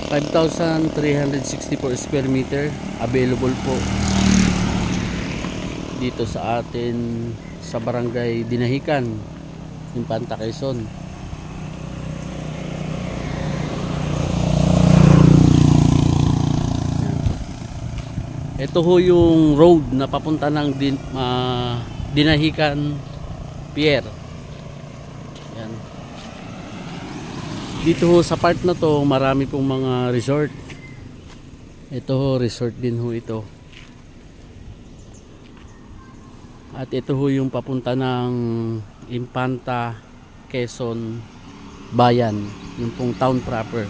5,364 square meter available po dito sa atin sa barangay Dinahican, Infanta, Quezon. Ito ho yung road na papunta ng Dinahican Pier. Yan. Dito ho sa part na to marami pong mga resort. Ito ho, resort din ho ito. At ito ho yung papunta ng Infanta, Quezon Bayan, yung pong town proper.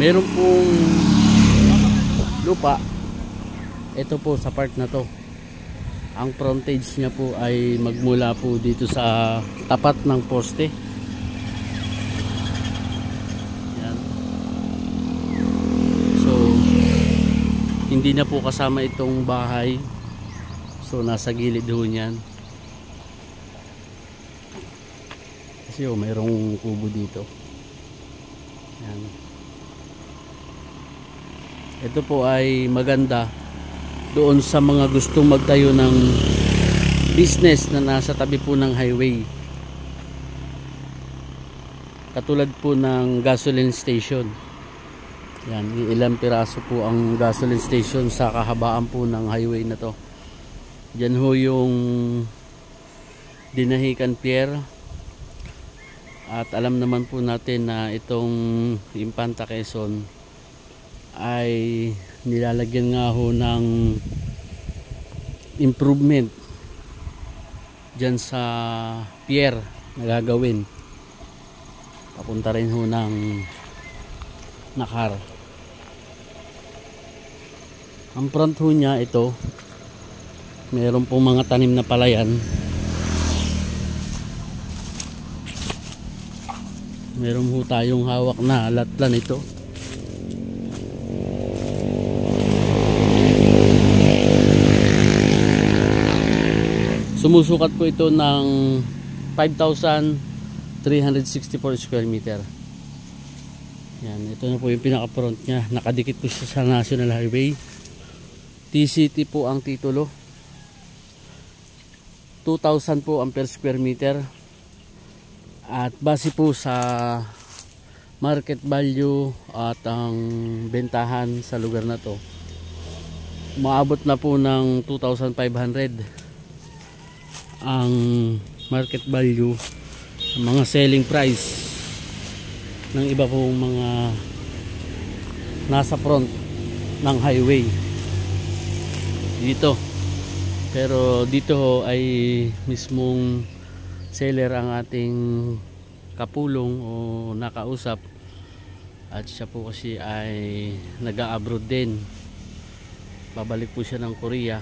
Meron pong lupa ito po sa part na to. Ang frontage niya po ay magmula po dito sa tapat ng poste. Yan. So hindi na po kasama itong bahay. So nasa gilid ho niyan. Kasi mayroong kubo dito. Yan. Ito po ay maganda doon sa mga gustong magtayo ng business na nasa tabi po ng highway. Katulad po ng gasoline station. Yan, ilang piraso po ang gasoline station sa kahabaan po ng highway na to. Diyan ho yung Dinahican Pier. At alam naman po natin na itong Infanta, Quezon ay nilalagyan nga ho ng improvement dyan sa pier na gagawin. Papunta rin ho ng Nakar. Ang front ho niya ito, meron pong mga tanim na palayan. Meron ho tayong hawak na latlan ito. Sumusukat po ito ng 5,364 square meter. Yan, ito na po yung pinaka front niya. Nakadikit po siya sa National Highway. TCT po ang titulo. 2,000 po ang per square meter. At base po sa market value at ang bentahan sa lugar na to, maabot na po ng 2,500 ang market value, mga selling price ng iba pong mga nasa front ng highway dito. Pero dito ho ay mismong seller ang ating kapulong o nakausap, at siya po kasi ay nag-a-abroad din, babalik po siya ng Korea.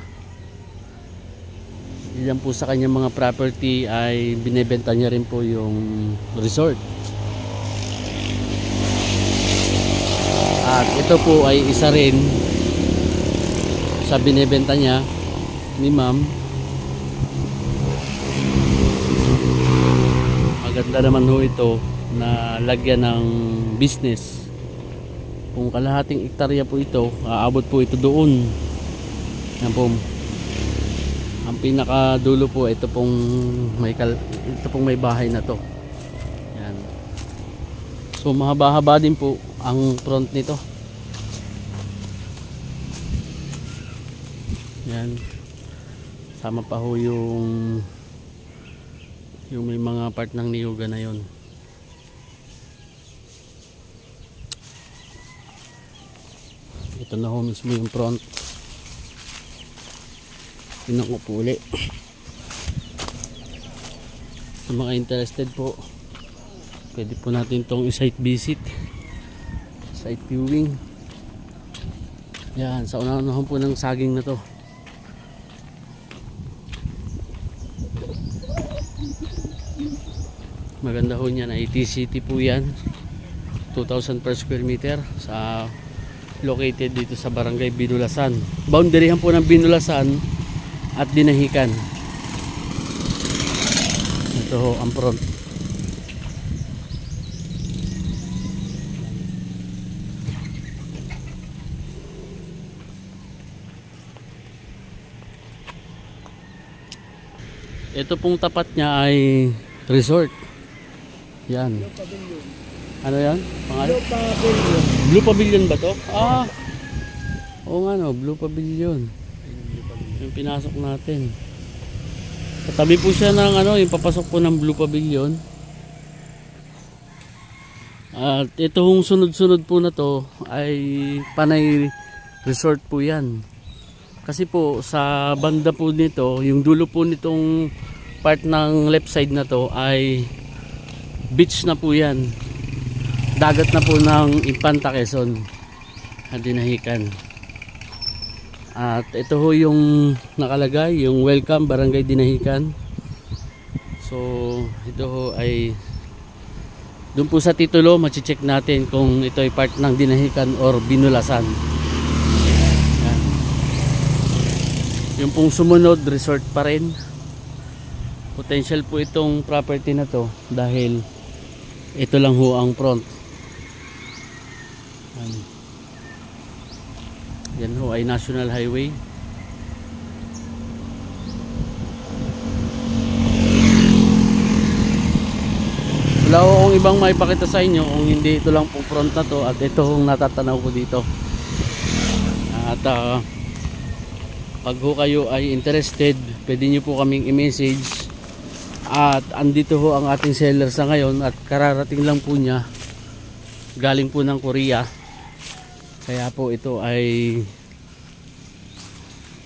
Diyan po sa kanyang mga property ay binebenta niya rin po yung resort. At ito po ay isa rin sa binebenta niya ni ma'am. Maganda naman ho ito na lagyan ng business. Kung kalahating ektarya po ito, aabot po ito doon. Yan po. Ang pinakadulo po ito pong may bahay na to. Yan. So mahaba-haba din po ang front nito. Yan. Sama pa ho yung may mga part ng niyuga na yon. Ito na ho mismo yung front. Tingnan ko po uli. Sa mga interested po, pwede po natin itong site visit, site viewing. Yan, sa unahan po ng saging na to. Maganda ho niyan, IT City po yan. 2,000 per square meter, sa located dito sa barangay Binulasan. Boundaryhan po ng Binulasan at Dinahican. Ito ho ang front. Ito pong tapat niya ay resort. Yan. Ano yan? Pangalan? Blue Pavilion. Blue Pavilion ba to? Ah. Oo nga no, Blue Pavilion. Yung pinasok natin. Katabi po siya ng ano, yung papasok po ng Blue Pavilion. At ito hong sunod-sunod po na to ay Panay Resort po yan. Kasi po sa banda po nito, yung dulo po nitong part ng left side na to ay beach na po yan. Dagat na po ng Infanta, Quezon na Dinahican. At ito ho yung nakalagay, yung welcome Barangay Dinahican. So ito ho ay doon po sa titulo, machi-check natin kung ito ay part ng Dinahican or Binulasan. Yan. Yung pong sumunod, resort pa rin. Potential po itong property na to dahil ito lang ho ang front. Yan ho ay National Highway. Wala ko kung ibang maipakita sa inyo kung hindi ito lang po front na to at ito hong natatanaw ko dito. At pag ho kayo ay interested, pwede nyo po kaming i-message. At andito ho ang ating seller sa ngayon at kararating lang po niya, galing po ng Korea. Kaya po ito ay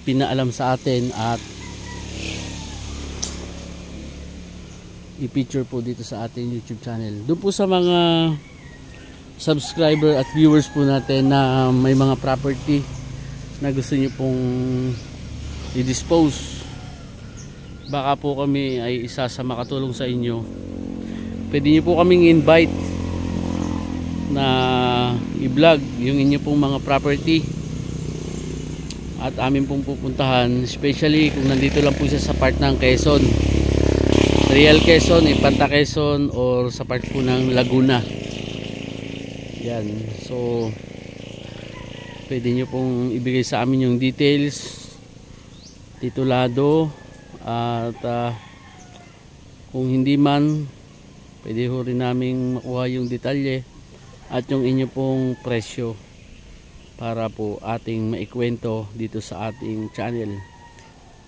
pinaalam sa atin at i-feature po dito sa ating YouTube channel. Doon po sa mga subscriber at viewers po natin na may mga property na gusto nyo pong i-dispose, baka po kami ay isa sa makatulong sa inyo. Pwede nyo po kaming invite na i-vlog yung inyo pong mga property at amin pong pupuntahan, especially kung nandito lang po siya sa part ng Quezon, Real Quezon, Infanta Quezon, or sa part po ng Laguna. Yan, so pwede nyo pong ibigay sa amin yung details, titulado, at kung hindi man, pwede ho rin namin makuha yung detalye at yung inyo pong presyo para po ating maikwento dito sa ating channel.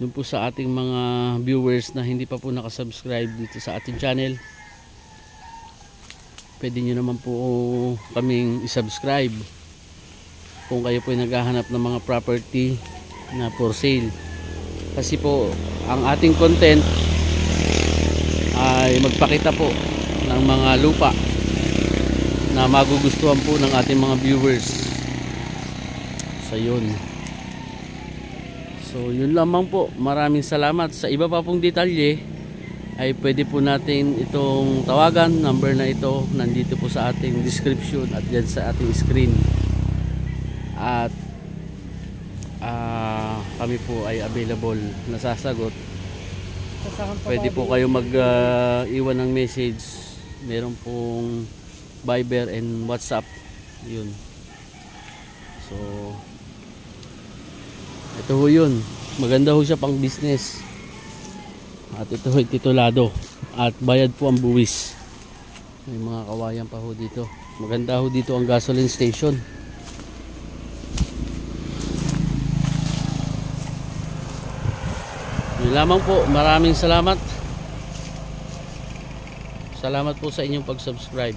Doon po sa ating mga viewers na hindi pa po nakasubscribe dito sa ating channel, pwede nyo naman po kaming isubscribe kung kayo po ay naghahanap ng mga property na for sale. Kasi po ang ating content ay magpakita po ng mga lupa na magugustuhan po ng ating mga viewers. So yun. So yun lamang po. Maraming salamat. Sa iba pa pong detalye ay pwede po natin itong tawagan. Number na ito nandito po sa ating description at dyan sa ating screen. At kami po ay available, nasasagot. Pwede po kayo mag-iwan ng message. Meron pong Viber and WhatsApp. Yun. So ito ho yun. Maganda ho siya pang business. At ito ho titulado. At bayad po ang buwis. May mga kawayan pa ho dito. Maganda ho dito ang gasoline station. Yun lamang po. Maraming salamat. Salamat po sa inyong pag-subscribe.